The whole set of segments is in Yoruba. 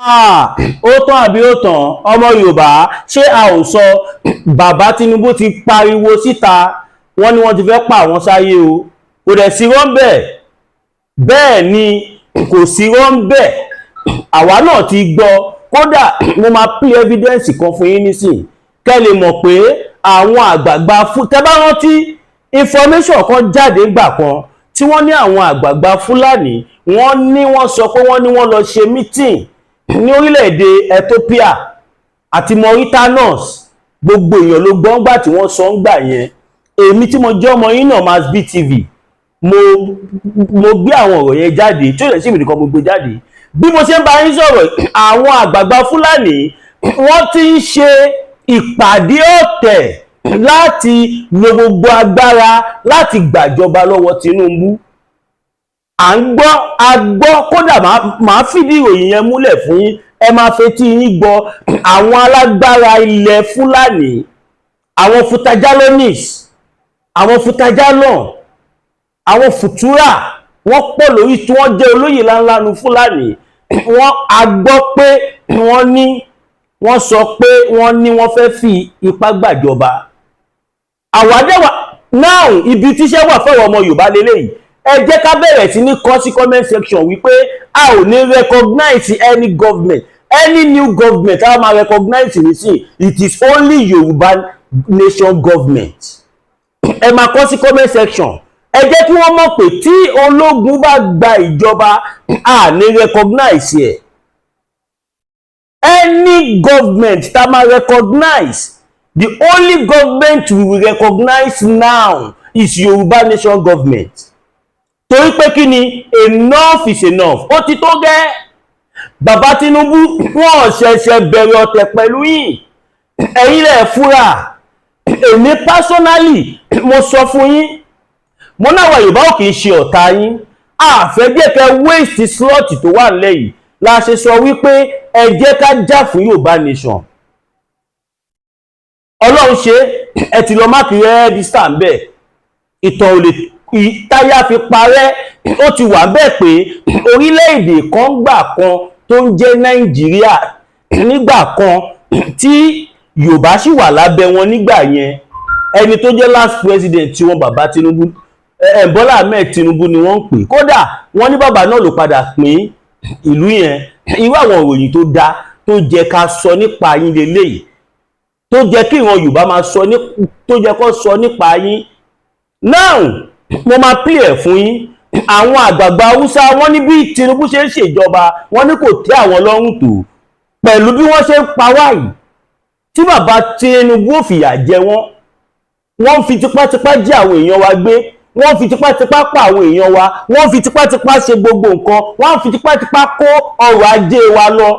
ó tán àbí ó tán ọmọ Yorùbá ṣé a ò sọ bàbá Tinubu ti pariwo síta wọ́n ní wọ́n ti fẹ́ pa àwọn sáyé o kò dẹ̀ sí rọ́ńbẹ̀ bẹ́ẹ̀ ni kò sí rọ́ńbẹ̀ àwa náà ti gbọ́ kódà mo máa play evidence kan fún yín nísìnyí kẹ́ lè mọ̀ pé àwọn àgbààgbà tẹ́ bá rántí information kan jáde gbà kan tí wọ́n ní àwọn àgbààgbà Fúlàní wọ́n sọ pé wọ́n ní wọ́n lọ ṣe meeting ní orílẹ̀-èdè Ethiopia àti Mauritius gbogbo èèyàn ló gbọ́ ńgbà tí wọ́n sọ ńgbà yẹn èmi tí mo jẹ́ ọmọ yín náà Mass BTV mo gbé àwọn ọ̀rọ̀ yẹn jáde tí ó lè ṣe ìbìnrin kan mo gbé jáde bí mo ṣe ń bá yín sọ̀rọ̀ àwọn àgbààgbà Fúlàní wọ́n ti ń ṣe ìpàdé ọ̀tẹ̀ láti lo gbogbo agbára láti gbàjọba lọ́wọ́ Tinubu a gbọ́ kódà máa fìdí ìròyìn yẹn múlẹ̀ fún yín ẹ máa fetí yín gbọ́ àwọn alágbára ilẹ̀ Fúlàní àwọn Futajalonis àwọn Futajalon àwọn Futura wọ́n pọ̀ lórí tí wọ́n jẹ́ olóyè ńláńlá nu Fúlàní a gbọ́ pé wọ́n sọ pé wọ́n fẹ́ fi ipá gbàjọba àwàdẹ́wà náà ibi tíṣẹ́ wà fẹ́wọ̀ ọmọ Yorùbá lélẹ́yìí ẹ jẹ́ ká bẹ̀rẹ̀ sí ní kọ sí comment section wípé a ò ní recognize any government any new government a máa recognize nísìn it is only Yorùbá nation government ẹ máa kọ sí comment section ẹ jẹ́ kí wọ́n mọ̀ pé tí ológun bá gba ìjọba a ní recognize ẹ̀ any government tá máa recognize the only government we will recognize now is Yorùbá nation government torí pé kí ni enough is enough ó ti tó gẹ́ bàbá Tinubu wọ́n ṣẹ̀ṣẹ̀ bẹ̀rẹ̀ ọ̀tẹ̀ pẹ̀lú yín ẹ̀yin lẹ̀ fúra èmi personally mo sọ fún yín mo náwà Yorùbá ò kìí ṣe ọ̀tá yín àfẹ́jẹ́kẹ́ waste slot tó wà lẹ́yìn la ṣe sọ wípé ẹ jẹ́ ká jà fún Yorùbá nation Ọlọ́run ṣe ẹ ti lọ máàkì rẹ́dísítà ń bẹ̀ ìtàn ò lè táyà fi parẹ́ ó ti wà bẹ́ẹ̀ pé orílẹ̀-èdè kan gbà kan tó ń jẹ́ Nàìjíríà nígbà kan tí Yorùbá sì wà lábẹ́ wọn nígbà yẹn ẹni tó jẹ́ last president tí wọ́n bàbá Tinubu Bọ́lá Ahmed Tinubu ni wọ́n ń pè kódà wọ́n ní bàbá náà ló padà pín ìlú yẹn irú àwọn ìròyìn tó dá tó jẹ́ ká sọ nípa yín lélẹ́yìí tó jẹ́ kí ìran Yorùbá máa sọ tó jẹ́ kó sọ nípa yín now mo máa play ẹ̀ fún yín àwọn àgbààgbà Haúsá wọ́n ní bí Tinubu ṣe ń ṣèjọba wọ́n ní kò tẹ́ àwọn lọ́rùn tó pẹ̀lú bí wọ́n ṣe ń pa wáyìí tí bàbá Tinubu ò fìyà jẹ wọ́n fi tipátipá jí àwọn èèyàn wa gbé wọ́n fi tipátipá pa àwọn èèyàn wa wọ́n fi tipátipá ṣe gbogbo nǹkan wọ́n fi tipátipá kó ọrọ̀ ajé wa lọ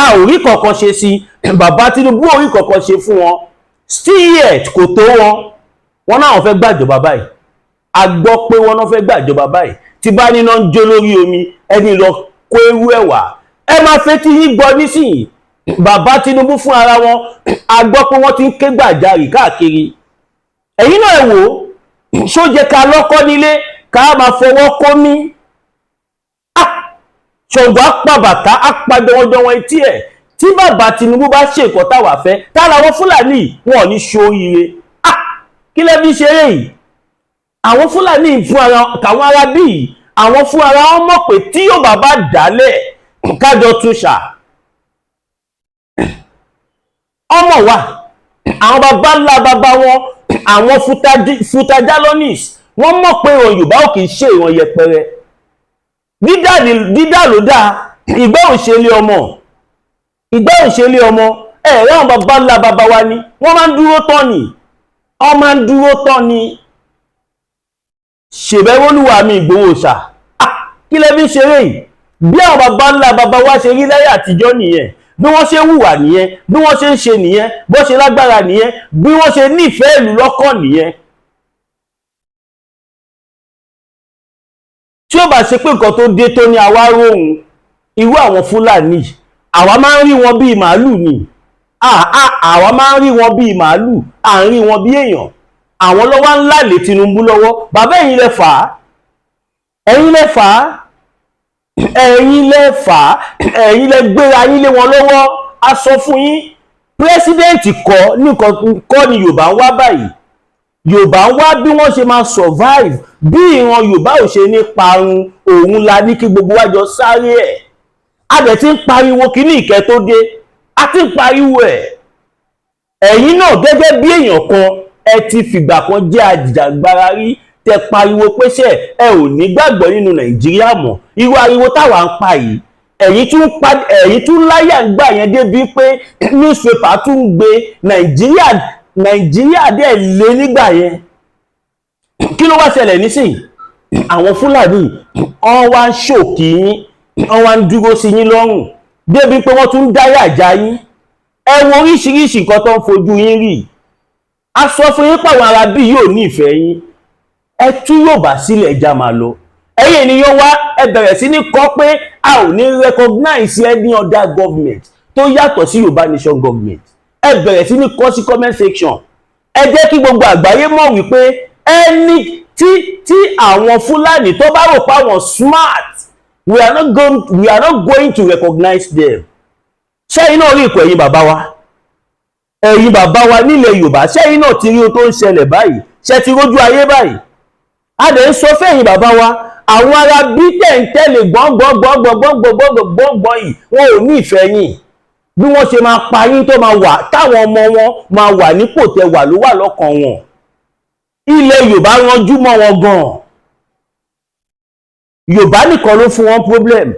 a ò rí kankan ṣe sí bàbá Tinubu ò rí kankan ṣe fún wọn still yet kò tó wọn náà fẹ́ gbàjọba báyìí a gbọ́ pé wọ́n náà fẹ́ gbàjọba báyìí tí bá níná ń jó lórí omi ẹni lọ kó ewu ẹ̀wà ẹ máa fẹ́ tí yín gbọ́ nísìnyí bàbá Tinubu fún ara wọn a gbọ́ pé wọ́n ti ń ké gbàjarì káàkiri ẹ̀yin náà wò ṣó jẹ́ ká lọ́kọ́ nílé ká máa fọwọ́ kó mí ṣògbọ́n apàbàtà apàdánwọ́dánwọ́ etí ẹ̀ tí bàbá Tinubu bá ṣe nǹkan táwa fẹ́ tára wọn Fúlàní wọn ò ní ṣoríire kí lẹ́ fi ṣeré yìí àwọn Fúlàní fún ara tàwọn ará bíi àwọn fún ara wọn mọ̀ pé tí yóò bàbá dálẹ̀ kájọ túnṣà ọmọ wa àwọn bàbá ńlá bàbá wọn àwọn Futajalonis wọ́n mọ̀ pé ìran Yorùbá ò kì í ṣe ìran yẹpẹrẹ dídá ló dáa ìgbẹ́ òṣèlé ọmọ ẹ̀rẹ́ àwọn bàbá ńlá bàbá wa ni wọ́n máa ń dúró tán ni ṣèbẹ̀wòlúwà mi Ìgbòho ṣà kí lẹ́ fi ṣeré yìí bí àwọn bàbá ńlá bàbá wa ṣe rí láyé àtijọ́ nìyẹn bí wọ́n ṣe hùwà nìyẹn bí wọ́n ṣe ń ṣe nìyẹn bó ṣe lágbára nìyẹn bí wọ́n ṣe nífẹ̀ẹ́ ìlú lọ́kàn nìyẹn tí ó bá ṣe pé nǹkan tó dé tó ní àwa róhun irú àwọn Fúlàní àwa máa ń rí wọn bíi màálù ni àwa máa ń rí wọn bíi màálù à ń rí wọn bí èèyàn àwọn lọ́wọ́ ńlá lè Tinubu lọ́wọ́ bàbá ẹ̀yin lẹ fà á ẹ̀yin lẹ fà á, ẹ̀yin lẹ gbéra yín lé wọn lọ́wọ́. A sọ fún yín pírẹsidẹ́ǹtì kọ́ ni Yorùbá ń wá báyìí. Yorùbá ń wá bí wọ́n ṣe máa survive, bí ìran Yorùbá ò ṣe ní parun. Òun la ní kí gbogbo wa jọ sáré ẹ̀. A dẹ̀ ti ń pariwo kíní ìkẹ́ tó dé, a ti ń pariwo ẹ̀. Ẹ̀yin náà gẹ́gẹ́ bí èèyàn kan, ẹ ti fìgbà kan jẹ́ ajìjàgbara rí, tẹ pariwo pé ṣé ẹ ò ní gbàgbọ́ nínú Nàìjíríà mọ́. Irú ariwo táwa ń pa yìí, ẹ̀yin tún láyà ń gbà yẹn débi pé newspaper tún gbé Nàìjíríà dẹ̀ lé nígbà yẹn. Kí ló wá ṣẹlẹ̀ nísìnyí? Àwọn Fúlàní wọ́n wá ń ṣòkì yín, wọ́n wá ń dúró sí yín lọ́rùn débi pé wọ́n tún ń dáyà já yín. Ẹ wo oríṣiríṣi nǹkan tó ń fojú yín rí. A sọ fún yín pàwọn ará bí yóò ní ìfẹ́ yín. Ẹ tú Yorùbá sílẹ̀, ẹja máa lọ. Ẹ̀yin ènìyàn wa, ẹ bẹ̀rẹ̀ sí ní kọ́ pé a ò ní recognize any other government tó yàtọ̀ sí Yorùbá nation government. Ẹ bẹ̀rẹ̀ sí ní kọ́ sí comment section. Ẹ jẹ́ kí gbogbo àgbáyé mọ̀ wípé ẹni tí àwọn Fúlàní tó bá rò pé àwọn smart, we are not going to recognize them. Ṣẹ́yìn náà rí ipò ẹ̀yin bàbá wa? Ẹ̀yin bàbá wa nílẹ̀ Yorùbá, ṣẹ́yìn náà ti rí ohun tó ń ṣẹlẹ̀ báyìí? Ṣé ti rójú ayé báyìí? A dẹ̀ ń sọ fẹ́yìn bàbá wa, àwọn ará bí tẹ̀ ń tẹ̀lé gbọ́ngbọ́ngbọ́ngbọ́ngbọ́ngbọ́ngbọ́ngbọ́n yìí, wọn ò ní ìfẹ́ yín. Bí wọ́n ṣe máa pa yín tó máa wà, táwọn ọmọ wọn máa wà nípò tẹ wà ló wà lọ́kàn wọn. Ilẹ̀ Yorùbá ranjú mọ́ wọn gan-an. Yorùbá nìkan ló fún wọn problem.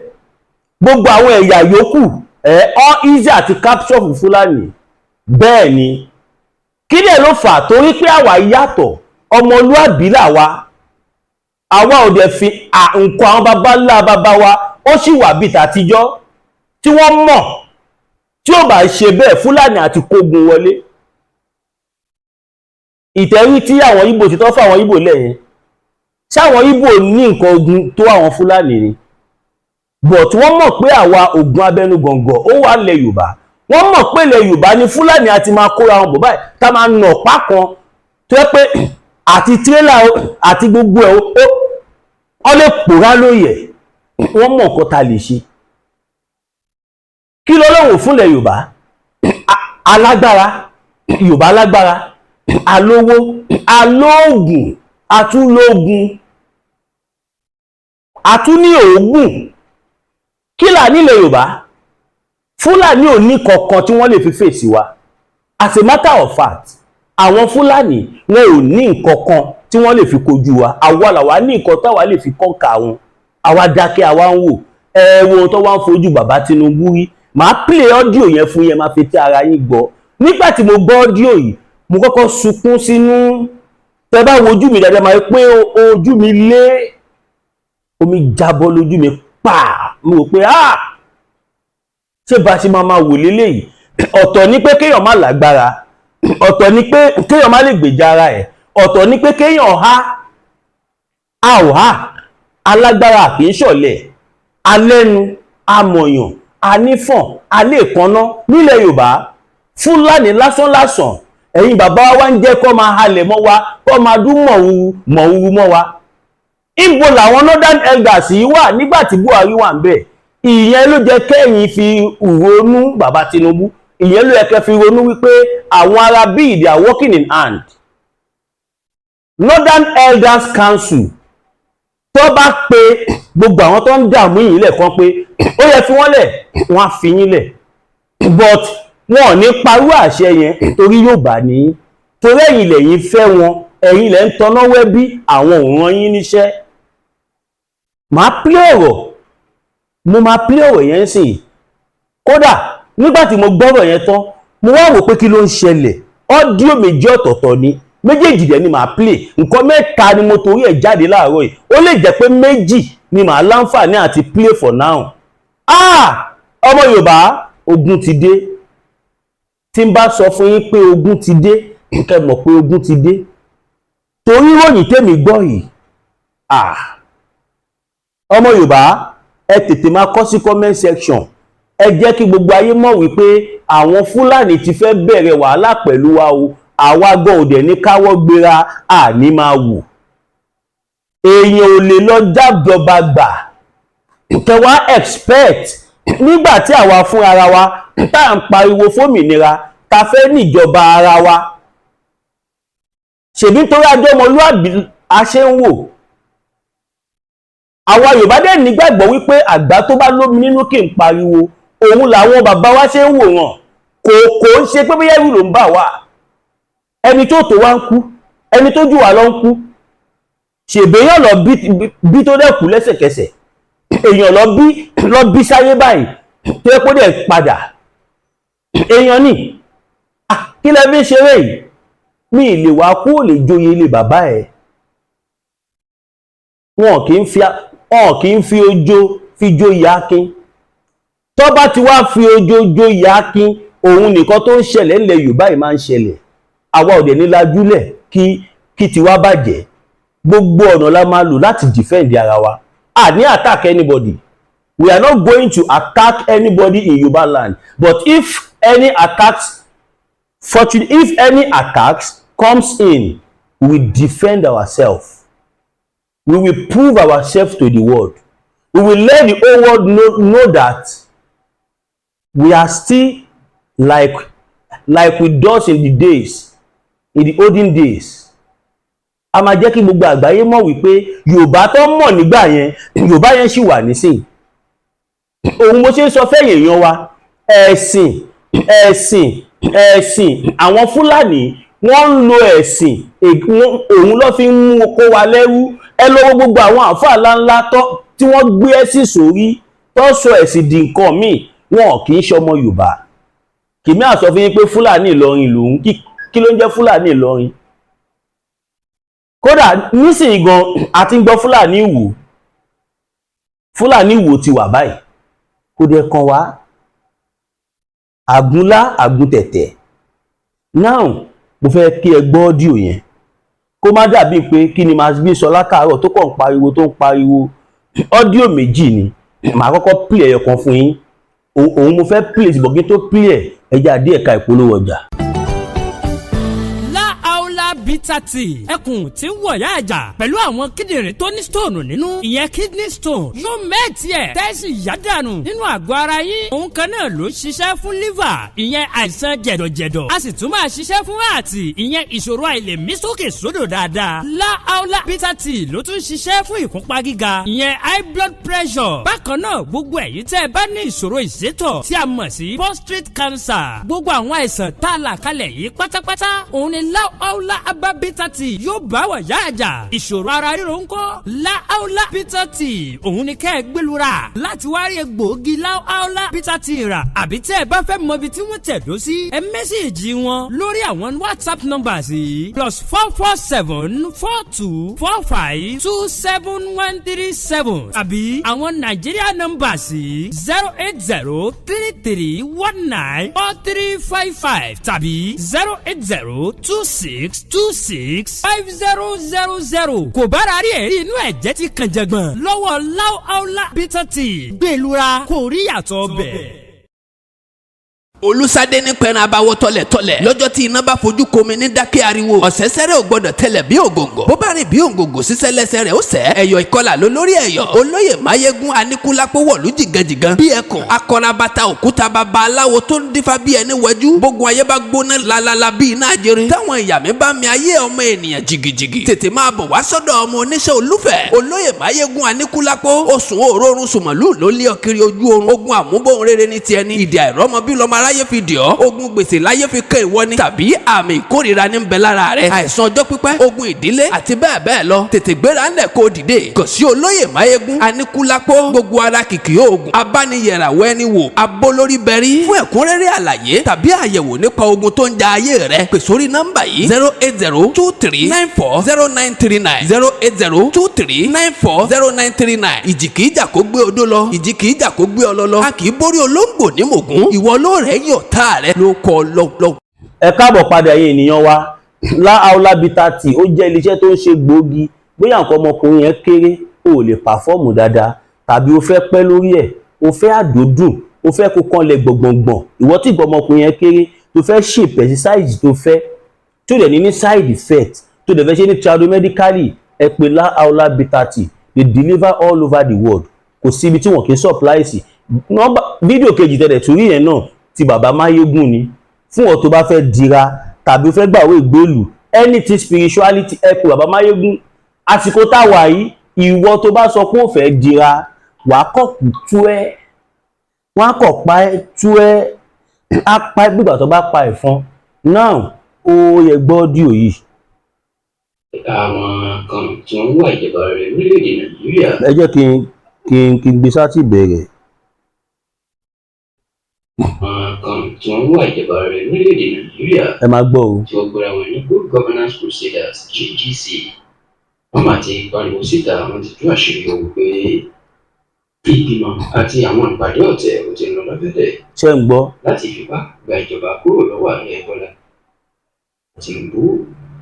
Gbogbo àwọn ẹ̀yà yòókù all easy àti capture fún Fúlàní. Bẹ́ẹ̀ ni, kí dẹ̀ ló fà? Torí pé àwa yàtọ̀, ọmọlúàbí làwa. Àwa ò dẹ̀ fi nǹkan àwọn baba ńlá baba wa, ó sì wà bíi tàtijọ́ tí wọ́n mọ̀. Tí ó bá ṣe bẹ́ẹ̀, Fúlàní àti kógun wọlé. Ìtẹ̀rí tí àwọn Ìgbò ti tọ́ fún àwọn Ìgbò lẹ́yìn, ṣáwọn Ìgbò ní nǹkan ogun tó àwọn Fúlàní ni? But wọ́n mọ̀ pé àwa ogun abẹ́nú gọ̀ǹgọ̀ ó wà lẹ̀ Yorùbá. Wọ́n mọ̀ pé ilẹ̀ Yorùbá ni Fúlàní àti máa kóra wọn bọ̀ báyìí, tá máa nà ọ̀pá kan tó yẹ pé àti tírélà àti gbogbo ẹ̀ ó lè pòórá lóye. Wọ́n mọ̀ nǹkan tá lè ṣe. Kí lọ́lọ́run fúnlẹ̀ Yorùbá? Alágbára, Yorùbá alágbára, alówó, alóògùn, atúlógún, atúní òògùn. Kí là nílẹ̀ Yorùbá? Fúlàní ò ní kankan tí wọ́n lè fi fèsì wa. As a matter of fact, àwọn Fúlàní wọn ò ní nǹkan kan tí wọ́n lè fi kojú wa. Àwa làwa ní nǹkan táwa lè fi kọ́ńkà wọn. Àwa dákẹ́, àwa ń wò. Ẹ wo ohun tó wá ń fojú bàbá Tinubu rí. Màá play audio yẹn fún yẹn, máa fi tí ara yín gbọ́. Nígbà tí mo gbọ́ audio yìí, mo kọ́kọ́ sunkún sínú. Tẹ́ bá wojú mi dáadáa, máa rí pé ojú mi lé, omi jábọ́ lójú mi pa. Mo rò pé ṣé bá ṣe máa wò léléyìí? Ọ̀tọ̀ ni pé kéèyàn má lágbára, ọ̀tọ̀ ni pé kéèyàn má lè gbèjà ara ẹ̀, ọ̀tọ̀ ni pé kéèyàn a ò alágbára kì í ṣọ̀lẹ, alẹ́nu, amọ̀yàn, anífọ̀n, aléèkánná nílẹ̀ Yorùbá. Fúlàní lásán lásán, ẹ̀yin bàbá wa ń jẹ́ kó máa halẹ̀ mọ́ wa, kó máa dún mọ̀wúrú mọ́ wa. Ibo làwọn northern elders yìí wà nígbà tí Buhari wà ń bẹ̀? Ìyẹn ló jẹ́ kẹ́yìn fi ronú bàbá Tinubu. Ìyẹn ló yẹ kẹ́ fi ronú wípé àwọn ará bí they are working in hand. Northern Elders Council tó bá pe gbogbo àwọn tó ń dààmú yìí lẹ́ẹ̀kan pé ó yẹ fi wọ́n lẹ̀, wọ́n á fi yín lẹ̀. But wọn ò ní parú àṣẹ yẹn torí Yorùbá ní. Torí ẹ̀yin lẹ̀yin fẹ́ wọn, ẹ̀yin lẹ̀ ń tanná wẹ́bí, àwọn ò rán yín níṣẹ́. Màá play ọ̀rọ̀, mo máa play ọ̀rọ̀ yẹn sìn. Kódà nígbà tí mo gbọ́rọ̀ yẹn tán, mo wá wò pé kí ló ń ṣẹlẹ̀. Ọ́díò méjì ọ̀tọ̀ọ̀tọ̀ ni, méjèèjì dẹ̀ ni màá play. Nǹkan mẹ́ta ni mo torí ẹ̀ jáde láàárọ̀ yìí. Ó lè jẹ́ pé méjì ni màá láǹfààní àti play for now. Ọmọ Yorùbá, ogun ti dé. Tí n bá sọ fún yín pé ogun ti dé, kẹ́ mọ̀ pé ogun ti dé. Torí ròyìn tèmi gbọ́ yìí. Ọmọ Yorùbá, ẹ tètè máa kọ sí comment section. Ẹ jẹ́ kí gbogbo ayé mọ̀ wípé àwọn Fúlàní ti fẹ́ bẹ̀rẹ̀ wàhálà pẹ̀lú wa o. Àwa gan ò dẹ̀ ní káwọ́ gbéra, àní máa wù. Èèyàn ò lè lọ jájọba gbà kẹwàá expect nígbà tí àwa fún ara wa tá à ń pariwo fómìnira ta fẹ́ níjọba ara wa, ṣèbí torí ajọ́ ọmọlúàbí a ṣe ń wò. Àwa Yorùbá dẹ̀ nígbàgbọ́ wípé àgbà tó bá lómi nínú kì í pariwo, òun làwọn bàbá wa ṣe ń wò wọ́n, kò ń ṣe pé bóyá ẹrù ló ń bà wá. Ẹni tó tó wá ń kú, ẹni tó jù wá lọ ń kú, ṣèbéyàn lọ bí tó dẹ̀ kú lẹ́sẹ̀kẹsẹ̀, èèyàn lọ bí sáyé báyìí tó yẹ kó dẹ̀ padà. Èèyàn ní kí lẹ fi ṣeré yìí, mi ì lè wá kú ò lè joyè ilé bàbá ẹ̀. Wọn kì í fi ojó fi joyè akin. Tó bá ti wá fi ojó joyè akin, òun nìkan tó ń ṣẹlẹ̀ ńlẹ̀ Yorùbá yìí máa ń ṣẹlẹ̀. Àwa ò dẹ̀ ní lajúlẹ̀ kí tiwa bàjẹ́. Gbogbo ọ̀nà la máa lò láti defend ara wa. A ní attack anybody. We are not going to attack anybody in Yoruba land. But if any attacks comes in, we will defend ourselves. We will prove ourselves to the world. We will let the whole world know that we are still like we does in the olden days. A máa jẹ́ kí gbogbo àgbáyé mọ̀ wípé Yorùbá tó mọ̀ nígbà yẹn, Yorùbá yẹn ṣì wà nísìn. Òun mo ṣe ń sọ fẹ́yìn èèyàn wa, ẹ̀sìn àwọn Fúlàní wọ́n ń lo ẹ̀sìn, òun ló fi ń mú kó wa lẹ́rú. Ẹ lọ́wọ́ gbogbo àwọn àfáà ńláńlá tí wọ́n gbé ẹ̀sìn sórí tó sọ ẹ̀sìn di nǹkan míì, wọn kì í ṣọmọ Yorùbá. Kìmí àsọ fún yín pé Fúlàní Ìlọrin lòun, kí ló ń jẹ́ Fúlàní Ìlọrin? Kódà nísìnyí gan àti ń gbọ́ Fúlàní Ìwò ti wà báyìí, kò dẹ̀ kàn wá. Àgúnlá àgúntẹ̀tẹ̀. Now mo fẹ́ kí ẹ gbọ́ ọ́díò yẹn kó má dàbí pé kí ni máa gbé sọ lákàárọ̀ tó kàn ń pariwo. Ọ́díò méjì ni màá kọ́kọ́ play ẹyọ kan fún yín. Òun mo fẹ́ play sí bọ̀gí tó play ẹja dé ẹ̀ka ìpolówó ọjà. Bitter tea ẹkùn tí ń wọ̀yá àjà pẹ̀lú àwọn kíndìnrín tó ní stone nínú, ìyẹn kidney stone, yóò mẹ́ẹ̀tì ẹ̀ tẹ́sí yádànù nínú àgọ́ ara yín. Òun kan náà ló ṣiṣẹ́ fún liver, ìyẹn àìsàn jẹ̀dọ̀jẹ̀dọ̀. A sì tún máa ṣiṣẹ́ fún heart, ìyẹn ìṣòro àìlèmí sókè sódò dáadáa. La bitter tea ló tún ṣiṣẹ́ fún ìfúnpá gíga, ìyẹn high blood pressure. Bákan náà gbogbo ẹ̀yin tẹ́ ẹ bá ní ìṣòro ìsétọ̀ tí a mọ̀ sí prostate cancer, gbogbo àwọn àìsàn tá a là kalẹ̀ yìí pátápátá òun ni La bitter tea yóò bá wà yá àjà. Ìṣòro ara ríro ń kọ́ La bitter tea òun ni kẹ́ ẹ gbẹlura láti wá rí egbòogi La bitter tea rà. Àbí tẹ́ ẹ bá fẹ́ mọ ibi tí wọ́n tẹ̀dó sí, ẹ mẹ́sẹ̀jì wọn lórí àwọn WhatsApp numbers yìí +447-4245-27137 àbí àwọn Nigeria numbers yìí 08033194355 tàbí 08026265000. Kò bára rí ẹ̀rí inú ẹ̀jẹ̀ ti kàn jẹ̀gbọ̀n lọ́wọ́ La bitter tea gbẹlura kò rí yàtọ̀ bẹ̀. Olúsadé ní pẹran abawọ tọ̀lẹ̀tọ̀lẹ̀ lọ́jọ́ tí iná bá fojú komi ní dákẹ́ ariwo ọ̀sẹ̀sẹ̀rẹ̀ ò gbọ́dọ̀ tẹlẹ̀ bí ògòǹgò bó bá rìn bí ògòǹgò sísẹ́ lẹ́sẹ̀ rẹ̀ ó sẹ́ ẹ̀yọ̀ ìkọlà ló lórí ẹ̀yọ̀ olóyè Máyégún Aníkúlápó wọ̀lú jìgànjìgàn bí ẹkùn akọrabata òkúta baba aláwo tó ń dífá bí ẹni wẹjú bógun ayé bá gbóná lalala bí iná ajere táwọn ìyàmí bá mi ayé ọmọ ènìyàn jìgìjìgì tètè máa bọ̀ wá sọ́dọ̀ ọmọ oníṣẹ́ olúfẹ̀ olóyè Máyégún Aníkúlápó osùn òórùn sùmọ̀lú ló lé ọkiri ojú oorun ogun àmúbọ̀n rere ní tiẹ̀ ní ìdí àìrọ́mọbí lọ́mọ aráyé fi dì ọ́ ogun gbèsè láyé fi kẹ́ ìwọ ni tàbí àmì ìkórìíra ní bẹ lára rẹ àìsàn ọjọ́ pípẹ́ ogun ìdílé àti bẹ́ẹ̀ bẹ́ẹ̀ lọ tètè gbéra ńlẹ̀ kó dìde kàn sí olóyè Máyégún Aníkúlápó gbogbo ara kìkì oògùn abániyẹ̀ràwọ̀ ẹni wò abólórí bẹ̀rí fún ẹ̀kúnrẹ́rẹ́ àlàyé tàbí àyẹ̀wò nípa ogun tó ń ja ayé rẹ pè sórí nọ́mbà yìí 08023940939 08023940939 ìjì kìí jà kó gbé odó lọ ìjì kìí jà kó gbé ọlọ lọ a kìí borí olóńgbò ní mògún ìwọ ló rẹ̀ yọ̀ tá rẹ̀ ló kọ́ lọ́wọ́. Ẹ káàbọ̀ padà yín ènìyàn wa La bitter tea ó jẹ́ iléeṣẹ́ tó ń ṣe gbòógì bóyá nǹkan ọmọkùnrin yẹn kéré o ò lè pàfọ́ọ̀mù dáadáa tàbí o fẹ́ pẹ́ lórí ẹ̀ o fẹ́ àdódùn o fẹ́ kó kán lẹ gbọ̀ngbọ̀ngbọ̀n ìwọ tí nǹkan ọmọkùnrin yẹn kéré tó fẹ́ ṣe pẹ̀sísáìdì tó fẹ́ tó dẹ̀ ní side effect tó dẹ̀ fẹ́ ṣe ní tradomedically ẹ pè La bitter tea they deliver all over the world kò sí ibi tí wọn kì í supply sí. Nọ́mbà fídíò kejì tẹ̀lẹ̀ tún rí yẹn náà ti bàbá Máyégún ni fún ọ tó bá fẹ́ dira tàbí fẹ́ gbàwé ìgbélù anything spirituality ẹ pé bàbá Máyégún. Àsìkò táwa yìí ìwọ tó bá sọ pé ó fẹ́ dira wàá kọ̀ kú tú ẹ́, wọ́n á kọ̀ pa ẹ́ tú ẹ́, á pa ẹ́ gbígbà tó bá pa ẹ̀fọn. Now ó yẹ gbọ́ díò yìí. Àwọn kan tí wọ́n wà ìjọba rẹ̀ lórílẹ̀‐èdè Nàìjíríà. Ẹ jẹ́ kí n gbé sátì bẹ̀rẹ̀. Àwọn kan tí wọ́n wà ìjọba rẹ̀ lórílẹ̀‐èdè Nàìjíríà. Ẹ máa gbọ́ o. Tí wọ́n gbéra wọn ní Good Governance Crusaders GGC. Wọ́n máa ti pariwo síta, wọ́n ti tú àṣírí ohun pé ìgbìmọ̀ àti àwọn ìpàdé ọ̀tẹ̀ ò ti ń lọ lábẹ́lẹ̀. Ṣé ń gbọ́? Láti fipá gba ìjọba kúrò lọ́wọ́ Ààrẹ Bọ́lá Tinubu.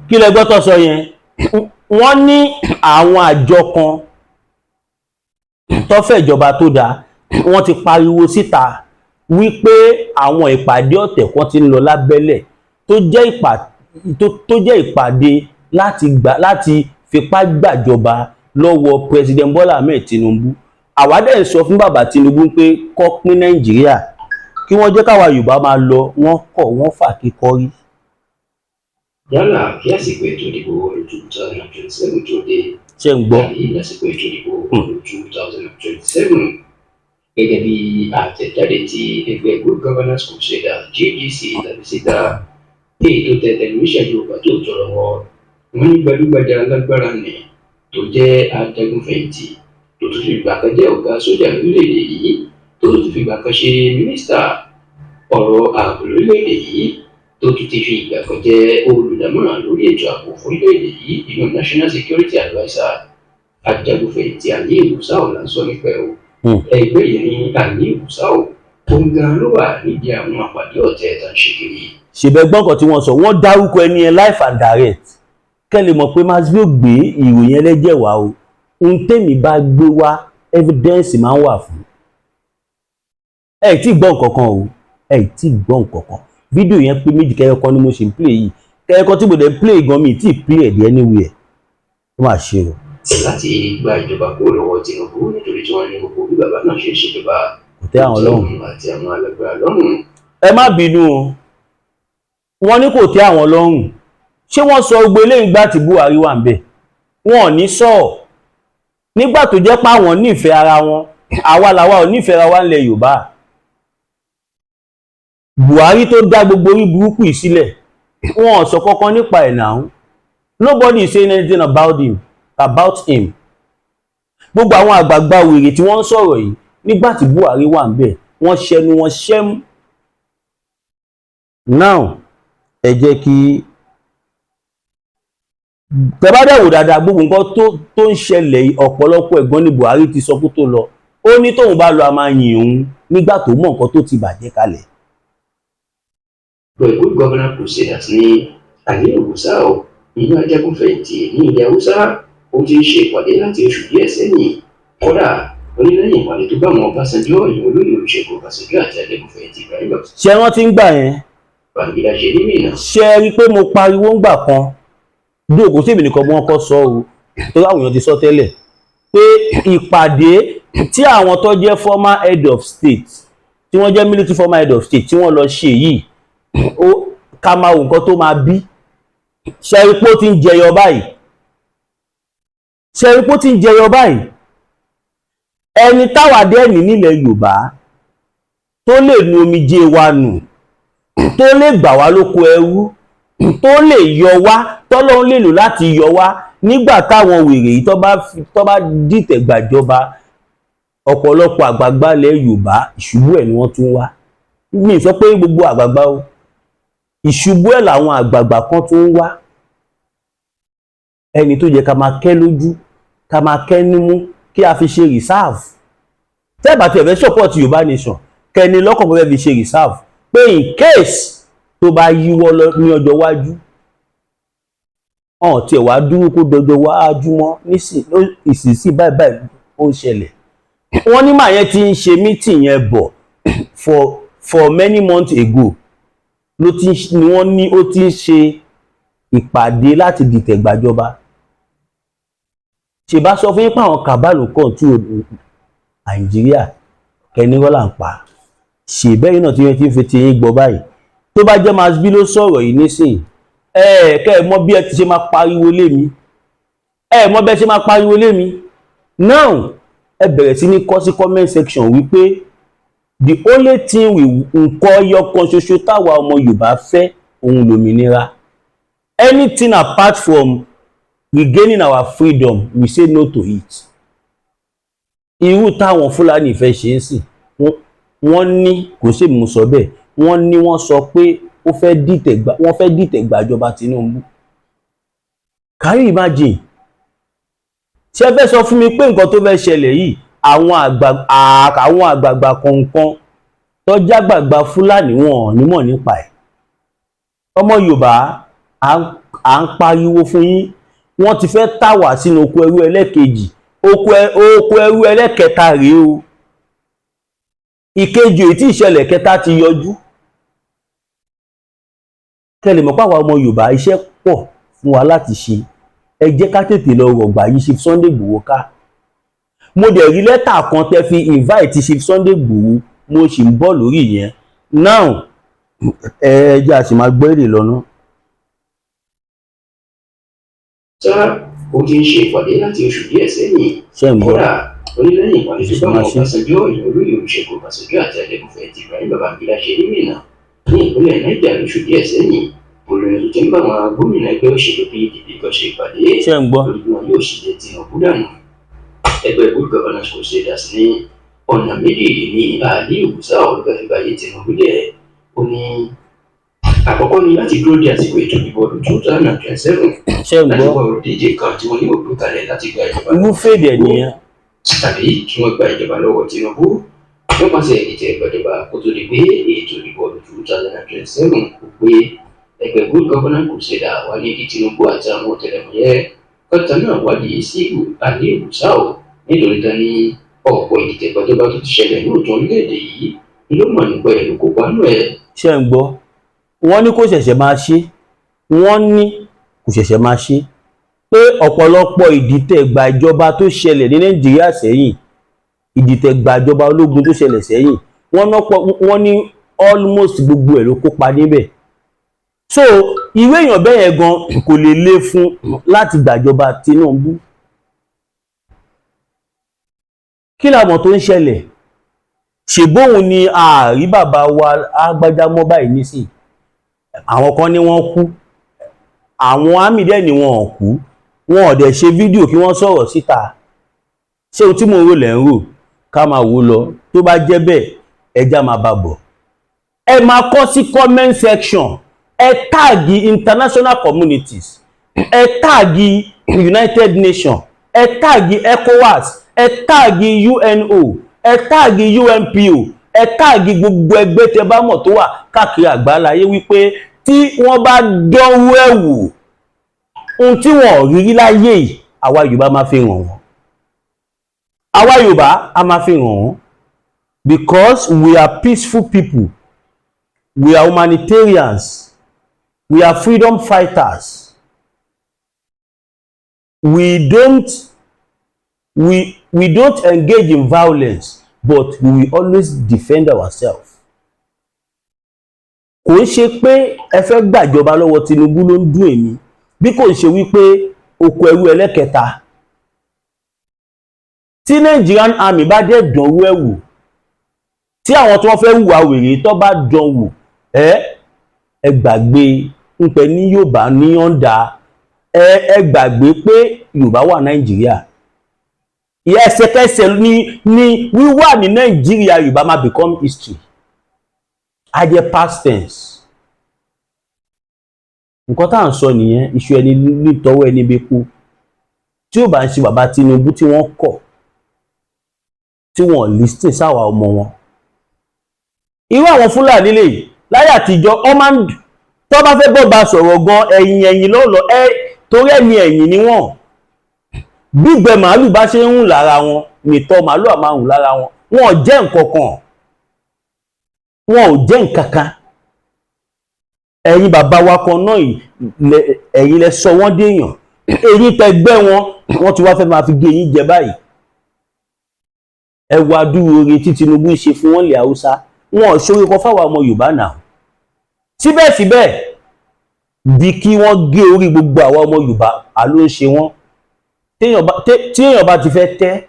Kí lẹ gbọ́ tó sọ yẹn? Wọ́n ní àwọn àjọ kan tó fẹ́ ìjọba tó dáa wọ́n ti pariwo síta wípé àwọn ìpàdé ọ̀tẹ̀ kan ti ń lọ lábẹ́lẹ̀ tó jẹ́ ìpàdé láti fipá gbàjọba lọ́wọ́ President Bola Ahmed Tinubu. Àwa dẹ̀ sọ fún bàbá Tinubu pé kó pín Nàìjíríà kí wọ́n jẹ́ káwa Yorùbá máa lọ, wọ́n kọ̀ wọ́n fà kíkọ́rí. Yálà kí àsìkò ètò ìdìbò ọdún 2027 tó dé. Ṣé ń gbọ́? Tàbí lásìkò ètò ìdìbò ọdún 2027 gẹ́gẹ́ bí àtẹ̀jáde tí ẹgbẹ́ Good Governance Crusaders GGC tàbí síta èyí tó tẹ tẹlifíṣàn Yorùbá tó tọrọ wọn ní gbajúgbajà alágbára nì tó jẹ́ ajagunfẹ̀yìntì tó tún fìgbà kan jẹ́ ọ̀gá sójà lórílẹ̀‐èdè yìí tó tún fìgbà kan ṣe mínísítà ọ̀rọ̀ ààbò lórílẹ̀‐èdè yìí tó tún ti fi ìgbà kan jẹ́ olùdámọ̀ràn lórí ètò ààbò fún orílẹ̀‐èdè yìí inú National Security Adviser ajagunfẹ̀yìntì Aliyu Gusau là ń sọ nípa ẹ̀ o. Ẹgbẹ́ yìí ní Aliyu Gusau tó ń gan ló wà nídìí àwọn àpàdé ọ̀tẹ̀ tá ń ṣe kiri. Ṣèbẹ̀ gbọ́n kan tí wọ́n sọ wọ́n dárúkọ ẹni yẹn live and direct kẹ́lẹ̀ mọ̀ pé Maje gbé ìròyìn ẹlẹ́jẹ̀ wá o. Ohun tèmi bá gbé wá evidence máa ń wà fún. Ẹ tí gbọ́ nǹkan kan o, ẹ tí gbọ́ nǹkan kan. Fídíò yẹn pé méjì kẹ́yọ̀kan ni mo ṣe ń play yìí. Kẹ́yọ̀kan tí mo dẹ̀ play gan mi tí play ẹ̀ dé anywhere. Ó máa ṣe o. Láti gba ìjọba kúrò lọ́wọ́ Tinubu nítorí tí wọ́n ní gbogbo bí bàbá náà ṣe ń ṣèjọba kò tẹ́ àwọn lọ́rùn àti àwọn alágbára lọ́rùn. Ẹ má bínú o, wọ́n ní kò tẹ́ àwọn lọ́rùn. Ṣé wọ́n sọ gbogbo eléyìí gbà tí Buhari wà ń bẹ̀? Wọn ò ní sọ nígbà tó jẹ́ pé àwọn nífẹ̀ẹ́ ara wọn, àwa làwa ò nífẹ̀ẹ́ ara wa ńlẹ̀ Yorùbá. Buhari tó dá gbogbo orí burúkú yìí sílẹ̀, wọn ò sọ kankan nípa ẹ̀ náà. Nobody is saying anything about him. Gbogbo àwọn àgbààgbà wèrè tí wọ́n ń sọ̀rọ̀ yìí nígbà tí Buhari wà ń bẹ̀, wọ́n ṣẹnu wọn ṣẹ́mú. Now ẹ jẹ́ kí tẹ́bá dẹ̀ wò dáadáa gbogbo nǹkan tó ń ṣẹlẹ̀ ọ̀pọ̀lọpọ̀ ẹ̀gbọ́n ní Buhari ti sọ kó tó lọ. Ó ní tóun bá lọ a máa yìn òun nígbà tó mọ̀ nǹkan tó ti bàjẹ́ kalẹ̀. Good Governance Crusaders ní Aliyu Gusau inú ajagunfẹ̀yìntì ní ilẹ̀ Haúsá ó ti ń ṣe ìpàdé láti oṣù díẹ̀ sẹ́yìn. Kódà onílẹ̀yìn ìpàdé tó bá wọn Ọbásanjọ́ ìwọ̀n olóyè Olúṣẹ́gun Ọbásanjọ́ àti ajagunfẹ̀yìntì Ibrahim. Ṣé wọ́n ti ń gbà yẹn? Bàǹgídá ṣe ní mìíràn. Ṣé ẹ rí i pé mo pariwo ń gbà kan dóògùn tí èmi nìkan mọ́ kọ́ sọ o tó láwọn èèyàn ti sọ tẹ́lẹ̀ pé ìpàdé tí àwọn tó jẹ́ former head of state tí wọ́n jẹ́ military former head of state tí wọ́n lọ ṣe yìí ó ká máa wò nǹkan tó máa bí. Ṣé ẹ rí i pé ó ti ń jẹyọ báyìí? Ṣé ẹ rí i pé ó ti ń jẹyọ báyìí? Ẹni táwa dẹ́ni nílẹ̀ Yorùbá tó lè nu omijé wa nù, tó lè gbà wá lóko ẹrú, tó lè yọ wá, tọ́lọ́run lè lò láti yọ wá nígbà táwọn wèrè yìí tó bá dìtẹ̀ gbàjọba. Ọ̀pọ̀lọpọ̀ àgbààgbà ilẹ̀ Yorùbá ìṣubú ẹ̀ ni wọ́n tún wá. Mi sọ pé gbogbo àgbààgbà o, ìṣubú ẹ̀ làwọn àgbààgbà kan tún wá. Ẹni tó yẹ ká máa kẹ́ lójú, ká máa kẹ́ nímú, kí a fi ṣe reserve. Tẹ́ẹ̀bà tí ẹ fẹ́ support Yorùbá nation kẹ́ni lọ́kàn fẹ́ fi ṣe reserve pé in case tó bá yíwọ́ ní ọjọ́ iwájú ọ̀n tí ẹ̀ wá dúró kó dọjọ́ wájú mọ́ ìsinsìn báyìí ó ń ṣẹlẹ̀. Wọ́n ní màá yẹn ti ń ṣe meeting yẹn bọ̀ for many months ago ni wọ́n ní ó ti ń ṣe ìpàdé láti dìtẹ̀ gbàjọba. Ṣèbá sọ fún yín pé àwọn kàbálù kan tí Nàìjíríà kẹni rọ́là ń pa ṣe bẹ́ẹ̀ náà tí wọ́n ti ń fi ti yín gbọ́ báyìí tó bá jẹ́ Maje bí ló sọ̀rọ̀ yìí nísìnyí kẹ́ ẹ mọ̀ bí ẹ ti ṣe máa pariwo lé mi mọ̀ bẹ́ẹ̀ ṣe máa pariwo lé mi now ẹ bẹ̀rẹ̀ sí ní kọ sí comment section wípé the only thing nǹkan ọyọ kan ṣoṣo táwa ọmọ Yorùbá fẹ́ òun lòmìnira anything apart from regaining our freedom we say no to it. Irú táwọn Fúlàní fẹ́ ṣe ń sìn wọ́n ní kò sí mú sọ bẹ́ẹ̀ wọ́n ní wọ́n sọ pé wọ́n fẹ́ dìtẹ̀ gbàjọba Tinubu. Can you imagine? Ṣé ẹ fẹ́ sọ fún mi pé nǹkan tó fẹ́ ṣẹlẹ̀ yìí àwọn àgbààgbà kọ̀ọ̀kan tó jágbàgbà Fúlàní wọn nímọ̀ nípa ẹ̀. Ọmọ Yorùbá à ń pariwo fún yín wọ́n ti fẹ́ tà wá sínú oko ẹrú ẹlẹ́kejì oko ẹrú ẹlẹ́kẹta rèé o ìkejì èyí tí ìṣẹ̀lẹ̀ kẹta ti yọjú kẹ́lẹ̀ mọ̀ pàwọn ọmọ Yorùbá iṣẹ́ pọ̀ fún wa láti ṣe ẹ jẹ́ ká tètè lọ rọ̀gbà yìí Chief Sunday Igboho ká mo dẹ̀ rí lẹ́tà kan tẹ́ fi invite Chief Sunday Igboho mo sì ń bọ̀ lórí yẹn now ẹ jẹ́ a sì máa gbọ́ èdè lọ́nà. Ó ti ń ṣe ìpàdé láti oṣù díẹ̀ sẹ́yìn kódà onílẹ̀yìn ìpàdé tó bá wọn Ọbásanjọ́ olóyè Olúṣẹ́gun Ọbásanjọ́ àti Adékúnfẹ́ ti Ibrahim Babangida ṣe ní Minna ní ìpínlẹ̀ Niger lóṣù díẹ̀ sẹ́yìn olóyè tó ti ń bá àwọn gómìnà ẹgbẹ́ òṣèlú PDP kan ṣe ìpàdé lórí wọn yóò ṣe lé Tinubu dànù. Ẹgbẹ́ Good Governance Crusaders ní ọ̀nà méjì ní Aliyu Musa olùgbàfíbáyé Tinubu jẹ́ ó ní àkọ́kọ́ ni láti dúró di àsìkò ètò ìdìbò ọdún 2027 láti wá olùdíje kan tí wọ́n ní òkú kalẹ̀ láti gba ìjọba tàbí kí wọ́n gba ìjọba lọ́wọ́ Tinubu nípasẹ̀ ìtẹ̀ ìgbàjọba kó tó di pé ètò ìdìbò ọdún 2027 kò pé ẹgbẹ́ Good Governance Crusaders wà ní kí Tinubu àti àwọn ọ̀tẹlẹ̀múyẹ́ kọ́ta náà wádìí sí Aliyu Musa nítorí ta ní ọ̀pọ̀ ìdìtẹ̀ ìgbàjọba tó ti ṣẹlẹ̀ ní òtún orílẹ̀-èdè yìí ló mọ̀ nípa ẹ̀ ló kópa nù ẹ̀. Ṣé ń gbọ́ wọ́n ní kò ṣẹ̀ṣẹ̀ máa ṣe wọ́n ní kò ṣẹ̀ṣẹ̀ máa ṣe pé ọ̀pọ̀lọpọ̀ ìdìtẹ̀gbà ìjọba tó ṣẹlẹ̀ ní Nàìjíríà sẹ́yìn ìdìtẹ̀gbà ìjọba ológun tó ṣẹlẹ̀ sẹ́yìn wọ́n ní almost gbogbo ẹ̀ ló kópa níbẹ̀ so ìwé èèyàn bẹ́ẹ̀ yẹn gan kò lè lé fún láti gbàjọba Tinubu. Kí làwọn tó ń ṣẹlẹ̀ ṣèbóhun ni ààrí bàbá wa Agbájá mọ́ báyìí nísìnyí àwọn kan ní wọ́n kú àwọn àmì dẹ̀ ni wọn ò kú wọn ò dẹ̀ ṣe fídíò kí wọ́n sọ̀rọ̀ síta ṣé ohun tí mo rò lẹ́ ń rò ká máa wò lọ tó bá jẹ́ bẹ́ẹ̀ ẹja máa bá bọ̀ ẹ máa kọ sí comment section ẹ táàgì international communities ẹ táàgì United Nations ẹ táàgì ECOWAS ẹ táàgì UNO ẹ táàgì UNPO ẹ táàgì gbogbo ẹgbẹ́ tẹ́ bá mọ̀ tó wà káàkiri àgbáláyé wípé tí wọ́n bá dánwó ẹ̀ wò ohun tí wọ́n rí láyé yìí àwa Yorùbá máa fi hàn wọ́n àwa Yorùbá a máa fi hàn wọ́n because we are peaceful people we are humanitarians we are freedom fighters we don't engage in violence but we will always defend ourselves. Kò ń ṣe pé ẹ fẹ́ gbàjọba lọ́wọ́ Tinubu ló ń dùn èmi bí kò ń ṣe wípé oko ẹrú ẹlẹ́kẹta tí Nigerian army bá dẹ̀ dánwó ẹ̀ wò tí àwọn tí wọ́n fẹ́ hùwà wèrè tó bá dán wò ẹ gbàgbé ń pẹ́ ní Yorùbá ní ọ̀ndà ẹ gbàgbé pé Yorùbá wà Nàìjíríà ẹsẹ̀kẹsẹ̀ ní wíwà ní Nàìjíríà Yorùbá máa become history ajẹ́ past tense nǹkan tá à ń sọ nìyẹn iṣu ẹni nítọwọ́ ẹni bí kú tí ó bá ń ṣe bàbá Tinubu tí wọ́n kọ̀ tí wọ́n listen sáwà ọmọ wọn irú àwọn Fúlàní lè láyé àtijọ́ tó bá fẹ́ bọ́ba sọ̀rọ̀ gan ẹ̀yìn lọ́lọ́ torí ẹ̀yìn ni wọ́n gbígbẹ màálù bá ṣe ń hùn lára wọn nìtọ̀ màálù àmà hùn lára wọn wọn ò jẹ́ nǹkankan wọn ò jẹ́ nǹkankan ẹ̀yin bàbá wa kan náà ẹ̀yin lẹ sọ wọ́n déèyàn ẹ̀yin tẹgbẹ́ wọn wọ́n ti wá fẹ́ máa fi gé yín jẹ báyìí ẹ wá dúró oore tí Tinubu ṣe fún wọn ilẹ̀ Haúsá, wọn ò ṣoore kan fáwọn ọmọ Yorùbá náà. Síbẹ̀síbẹ̀ bí kí wọ́n gé orí gbogbo àwọn ọmọ Yorùbá ló ń ṣe wọ́n. Tí èèyàn bá ti fẹ́ tẹ́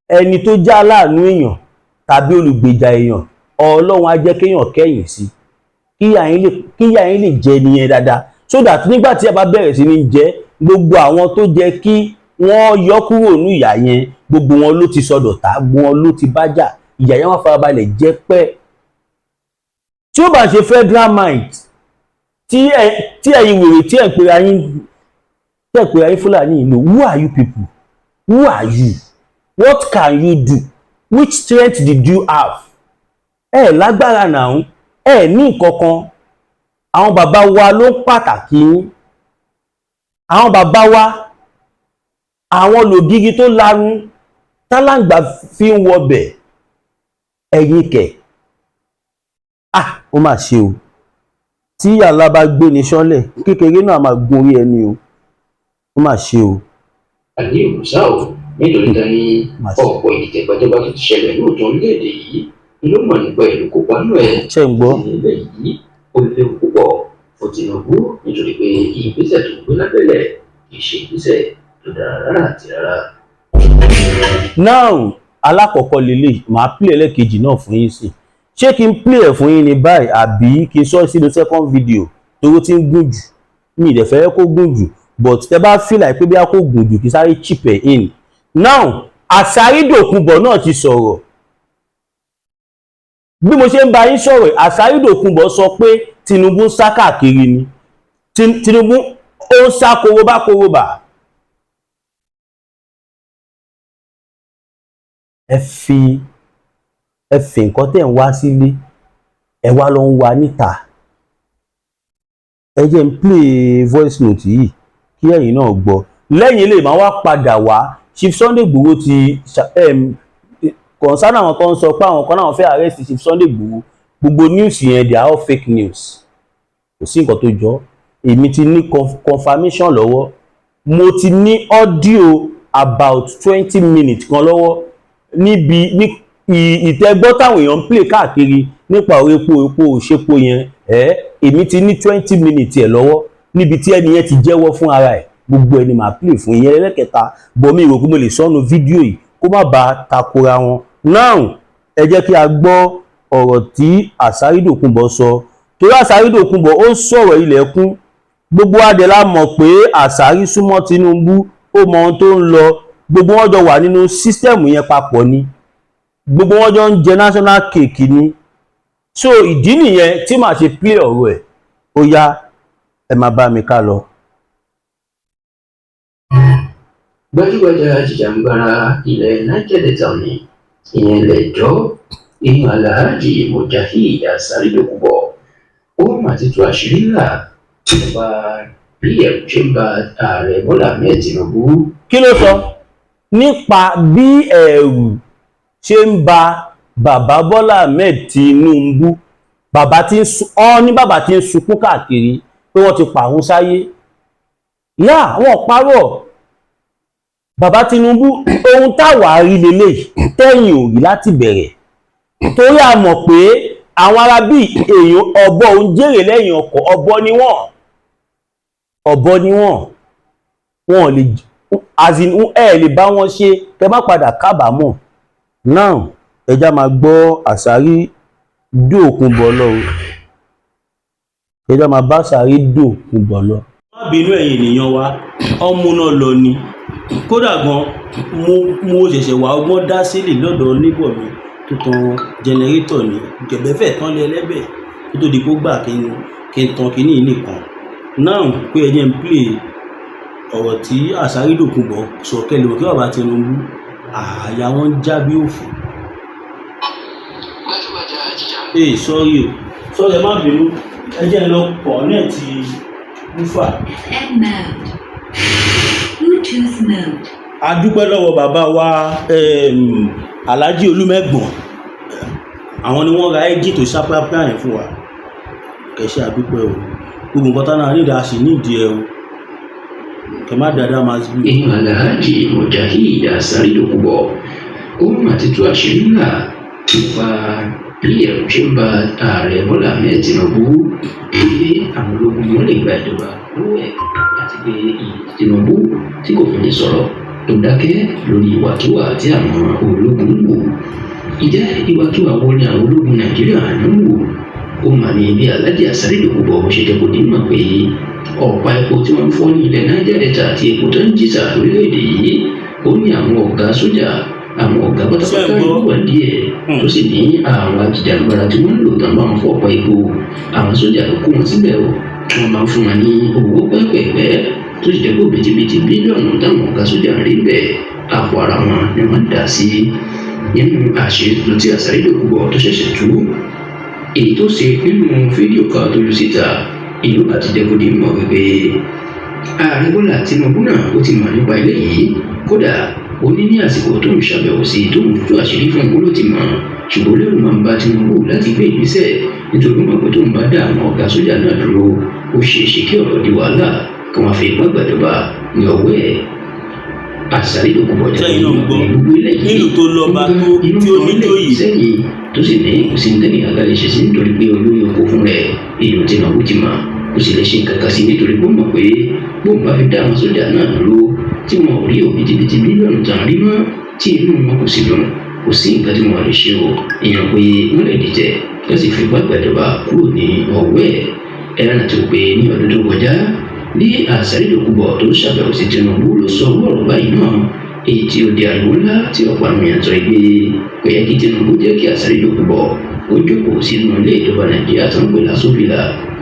ẹni tó já láàánú èèyàn tàbí olùgbèjà èèyàn, Ọlọ́run á jẹ́ kéèyàn kẹ́yìn sí, kíyà yín lè jẹ nìyẹn dáadáa, so that nígbà tí ẹ bá bẹ̀rẹ̀ sí ní jẹ, gbogbo àwọn tó jẹ́ kí wọ́n yọ kúrò ní ìyà yẹn, gbogbo wọn ló ti sọdọ̀tá, gbogbo wọn ló ti bájà, ìyà yẹn wọ́n farabalẹ̀ jẹ́ pẹ́. Tí ó bá ṣe federal mind tí ẹ̀yin wèrè tí ẹ̀ ń pera yín Fúlàní ìlú, who are you people? Who are you? What can you do? Which strength did you have? Ẹ lágbára náà, ẹ ní nǹkankan. Àwọn bàbá wa ló ń pàtàkì yín. Àwọn bàbá wa, àwọn lògìgì tó lanu tálàǹgbà fi ń wọbẹ̀. Ẹ̀yin kẹ̀. Ó mà ṣe o. Tí àlá bá gbé ní sọ́lẹ̀, kékeré náà máa gun orí ẹni o. Ó mà ṣe o. Àní ìwòsàn o, nítorí dání ọ̀pọ̀ ìdìtẹ̀gbàjọba tó ti ṣẹlẹ̀ lóòótọ́ orílẹ̀-èdè yìí ló mọ̀ nípa ìlú kópa nù ẹ̀. Ṣé ń gbọ́? Ilẹ̀ yìí ó léwu púpọ̀ fún Tinubu nítorí pé ìgbésẹ̀ tó gbé lábẹ́lẹ̀ kì í ṣe ìgbésẹ̀ tó dára rárá àti rárá. Now, alákọ̀ọ́kọ́ lélẹ̀, màá play ẹlẹ́kejì náà fún yín sí. Ṣé kí n play ẹ̀ fún yín ní báyìí àbí kí n sọ sínú second video tó ti ń gùn jù? Mi ì dẹ̀ fẹ́ kó gùn jù, but tẹ́ bá feel like pé bí a kò gùn jù kí sáré chip ẹ̀ in. Now, Àsárídòkunbọ̀ náà ti sọ̀rọ̀. Bí mo ṣe ń bá yín sọ̀rọ̀, Àsárídòkunbọ̀ sọ pé Tinubu ń sá káàkiri ni. Tinubu ó ń sá korobá. Ẹ fi nǹkan tẹ́ ń wá sílé, ẹ wá lọ ń wá níta. Ẹ jẹ́ n play voice note yìí kí ẹ̀yin náà gbọ́. Lẹ́yìn eléyìí máa wá padà wá. Chief Sunday Igboho ti concern àwọn kan sọ pé àwọn kan náà fẹ́ arrest Chief Sunday Igboho. Gbogbo news yẹn they are all fake news. Kò sí nǹkan tó jọ. Èmi ti ní confirmation lọ́wọ́. Mo ti ní audio about 20 minutes kan lọ́wọ́ níbi ìtẹ́gbọ́ táwọn èèyàn ń play káàkiri nípa ọ̀rọ̀ epo òṣèpo yẹn. Èmi ti ní 20 minutes ẹ̀ lọ́wọ́ níbi tí ẹni yẹn ti jẹ́wọ́ fún ara ẹ̀. Gbogbo ẹni máa play fún ìyẹn lẹ́lẹ́kẹta, bọ̀ mi rò pé mo lè sọ́nu fídíò yìí kó má bàa takora wọn. Now, ẹ jẹ́ kí a gbọ́ ọ̀rọ̀ tí Àsárídòkunbọ̀ sọ. Torí Àsárídòkunbọ̀ ó sọ̀rọ̀ ilẹ̀kùn. Gbogbo adẹ̀ la mọ̀ pé Àsárí súnmọ́ Tinubu, ó mọ ohun tó ń lọ. Gbogbo wọn jọ wà nínú sísítẹ̀mù yẹn papọ̀ ni. Gbogbo wọn jọ ń jẹ national cake ni. So ìdí nìyẹn tí màá ṣe play ọ̀rọ̀ ẹ̀. Ó yá, ẹ máa bá mi ká lọ. Gbajúgbajà ajìjàǹgbara ilẹ̀ Niger Delta ni ìyẹn lẹ́jọ́ ìyẹn Alhaji Mujahid Àsárídòkunbọ̀. Ó mà ti tú àṣírí ńlá nípa bí ẹ̀rù ṣe ń ba ààrẹ Bọ́lá Ahmed Tinubu. Kí ló sọ? Nípa bí ẹ̀rù ṣe ń ba bàbá Bọ́lá Ahmed Tinubu. Bàbá tí ń sunkún káàkiri pé wọ́n ti pàrún sáyé. Yá, wọ́n parọ́. Bàbá Tinubu, ohun táwa rí lélẹ̀ tẹ́yìn ò rí láti bẹ̀rẹ̀. Torí a mọ̀ pé àwọn ará bí èèyàn ọ̀bọ ń jèrè lẹ́yìn ọkọ̀, ọ̀bọ ni wọ́n. Wọ́n lè ẹ lè bá wọn ṣe kẹ́ má padà kábàámọ̀. Now, ẹja máa gbọ́ Àsárídòkunbọ̀ lọ. Ẹja máa bá Àsárídòkunbọ̀ lọ. Má bínú ẹ̀yin ènìyàn wa, ọmọ náà lọ ni. Kódà gan mo ṣẹ̀ṣẹ̀ wá ọgbọ́n dá sílẹ̀ lọ́dọ̀ níbọ̀ mi tó tan jẹnẹrétọ̀ ni gẹ̀bẹ́fẹ̀ tán lé ẹlẹ́bẹ̀ tó tó di kó gbà kí n tan kíní nìkan. Now pé ẹ jẹ́ n play ọ̀rọ̀ tí Àsárídòkunbọ̀ sọ kẹ́lẹ́ òkè bàbá Tinubu àyà wọn já bí òfò. Sorry ẹ má bínú, ẹ jẹ́ lọ pọ̀ náà ti wúfà. Bluetooth mode. A dúpẹ́ lọ́wọ́ bàbá wa Alhaji Olúmẹ́gbọ̀n. Àwọn ni wọ́n ra ẹ́jì tó ṣápápá yẹn fún wa. Kẹ̀ṣẹ́ àdúpẹ́ o. Gbogbo nǹkan tánà nídàá sì nídìí ẹ o. Kẹ má dáadáa máa sí. Ìyẹn Alhaji Mujahid Àsárídòkunbọ̀ ó mà ti tú àṣírí ńlá nípa bí ẹ̀rù ṣe ń ba ààrẹ Bọ́lá Ahmed Tinubu pé àwọn ológun wọn lè gba ìjọba lọ́wọ́ ẹ̀ àti pé Tinubu tí kò fi ní sọ̀rọ̀ tó dákẹ́ lórí ìwàkiwà tí àwọn ológun ń wò. Ǹjẹ́ ìwàkiwà wo ni àwọn ológun Nàìjíríà ń wò? Ó mà ní bí Alhaji Asari Dokubo bó ṣe jẹ́ kó dín mọ̀ pé ọ̀pá epo tí wọ́n ń fọ́ ní ilẹ̀ Niger Delta àti epo tó ń jìsà lórílẹ̀‐èdè yìí ó ní àwọn ọ̀gá sójà àwọn ọ̀gá pátápátá ìlú wà díẹ̀ tó sì ní àwọn ajìjàgbara tí wọ́n ń lò tán bá wọn fọ́ ọ̀pá epo àwọn sójà ló kó wọn síbẹ̀ o wọ́n máa ń fún wọn ní owó pẹ́pẹ́pẹ́ tó sì jẹ́ pé bìtìbìtì bílíọ̀nù táwọn ọ̀gá sójà ń rí bẹ́ẹ̀ àpò ara wọn ni wọ́n dà sí nínú àṣírí tuntun tí Asari Dokubo tó ṣẹ̀ṣẹ̀ tú èyí tó ṣe nínú fídíò kan tó lu síta ìlú àti dẹ́kun mọ̀ wípé ààrẹ Bọ́lá Tinubu náà ó ti mọ̀ nípa ilé yìí kódà ó ní àsìkò tó ń ṣàbẹ̀wò sí tó ń tú àṣírí fún un ló ti mọ̀ ṣùgbọ́n lẹ́rù máa ń bá Tinubu láti gbé ìgbésẹ̀ nítorí mọ̀ pé tó ń bá dá àwọn ọ̀gá sójà náà dúró ó ṣeé ṣe kí ọ̀rọ̀ di wàhálà kí wọ́n fi ipá gbàjọba ní ọwọ́ ẹ̀. Asari Dokubo jáde gbogbo ilé yìí nílùú tó lọ́ba tó tí ó níjòyè sẹ́yìn tó sì ní kò sí ní àgbàlẹ̀ ṣe sí nítorí pé olóyè oko fún rẹ̀ ìlú Tinubu ti mọ̀ kò sì lè ṣe nǹkan kan sí nítorí pé ó mọ̀ pé bóun bá fi dá àwọn sójà náà dúró tí wọn ò rí òbítíbitì bílíọ̀nù tàn rí mọ́ tí inú wọn kò sì dùn kò sí nǹkan tí wọn lè ṣe o èèyàn pé wọn lè dìtẹ̀ kí sì fi gbàgbàjọba kúrò ní ọwọ́ ẹ̀ ẹran àti òpè ní ọdún tó kọjá ní Asari Dokubo tó ṣàbẹ̀wò sí Tinubu ló sọ ọ̀rọ̀ báyìí náà èyí tí ó di ariwo ńlá tí ọ̀pọ̀ àwọn èèyàn sọ pé kò yẹ kí Tinubu jẹ́ kí Asari Dokubo ó jókòó sínú ilé ìjọba Nàìjíríà tó ń pè lásòfìlà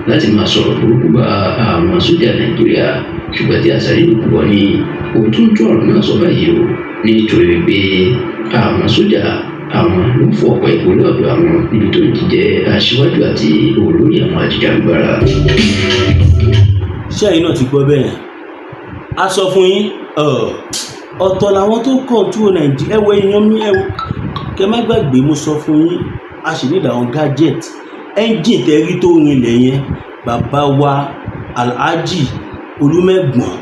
láti máa sọ̀rọ̀ burúkú bá àwọn sójà Nàìjíríà ṣùgbọ́n tí Asari Dokubo ní òtún tún ọ̀rọ̀ náà sọ báyìí o nítorí pé àwọn sójà àwọn ló ń fọ ọ̀pọ̀ epo lọ́dọ̀ àwọn níbi tó ń jíjẹ aṣíwájú àti olórí àwọn ajìjàgbara. ṣé ẹ̀yin náà ti gbọ́ bẹ́ẹ̀ a sọ fún yín ọ̀tọ̀ làwọn tó kọ̀ǹtúrò Nàìjíríà ẹ̀wọ̀ èèyàn mi ẹ̀wọ̀ kẹ má gbàgbé mo sọ fún yín a sì nílò àwọn gadget ẹ́ńjìn tẹ́rí tó rinlẹ̀ yẹn bàbá wa Alhaji Olúmẹ̀gbọ́n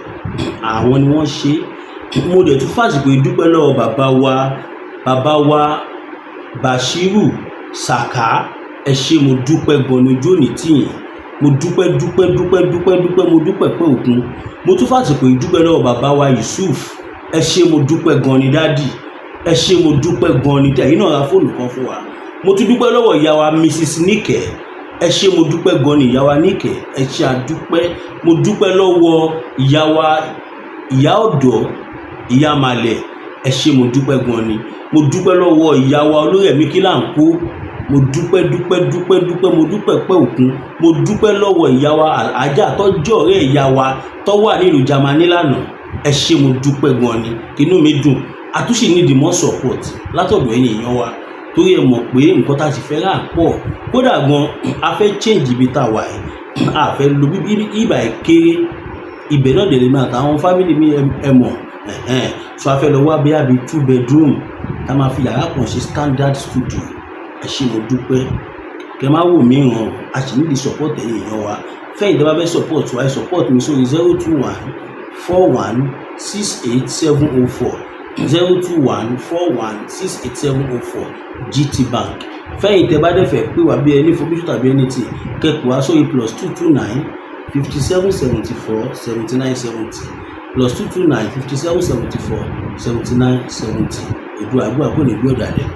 àwọn ni wọ́n ṣe mo dẹ̀ tún fàsìkò ìdúpẹ́ lọ́wọ́ bàbá wa Bashiru Saka ẹ ṣé mo dúpẹ́ gan ni ojú òní tìyìn mo dúpẹ́ mo dúpẹ́ pé òkun mo tún fàsìkò ìdúpẹ́ lọ́wọ́ bàbá wa Yusuf ẹ ṣé mo dúpẹ́ gan ni dádì ẹ ṣé mo dúpẹ́ gan ni tẹ̀yìn náà ra fóònù kan fún wa mo tún dúpẹ́ lọ́wọ́ ìyá wa Mrs. Nike ẹ ṣé mo dúpẹ́ gan ni ìyá wa Nike ẹ ṣé àdúpẹ́ mo dúpẹ́ lọ́wọ́ ìyá ọ̀dọ́ ìyá Malẹ̀ ẹ ṣé mo dúpẹ́ gan ni mo dúpẹ́ lọ́wọ́ ìyá wa Olórẹ̀mí Kílàńkó mo dúpẹ́ mo dúpẹ́ pẹ́ òkun mo dúpẹ́ lọ́wọ́ ìyá wa Alhaja tọ́jú ọ̀rẹ́ ìyá wa tó wà nílùú Jámánì lánàá ẹ ṣé mo dúpẹ́ gan ni inú mi dùn àtúnṣe ní the more support látọ̀dọ̀ ẹ̀yin èèyàn wa torí ẹ mọ̀ pé nǹkan tá a ti fẹ́ rà pọ̀ kódà gan a fẹ́ change ibi tá a wà yìí a fẹ́ lo bíbí ìbà kéré ibẹ̀ náà dẹ̀rẹ̀ mi àtàwọn family mi ẹ mọ̀ so a fẹ́ lọ wá bí i 2 bedroom tá a máa fi yàrá kan ṣe standard studio ẹ ṣé mo dúpẹ́ kẹ má wò mí ràn a sì ní di support ẹ̀yin èèyàn wa fẹ́yìn tó bá fẹ́ support wa ẹ support mi sórí 021 41 68704 021 41 68704 GT Bank fẹ́yìn tẹ́ bá dẹ̀ fẹ́ pé wà bí ẹni information tàbí anything kẹ́kọ̀ọ́ wá sórí +229 5774 7970 +229 5774 7970 èdè àgbà kò ní gbé ọ̀dà rẹ̀.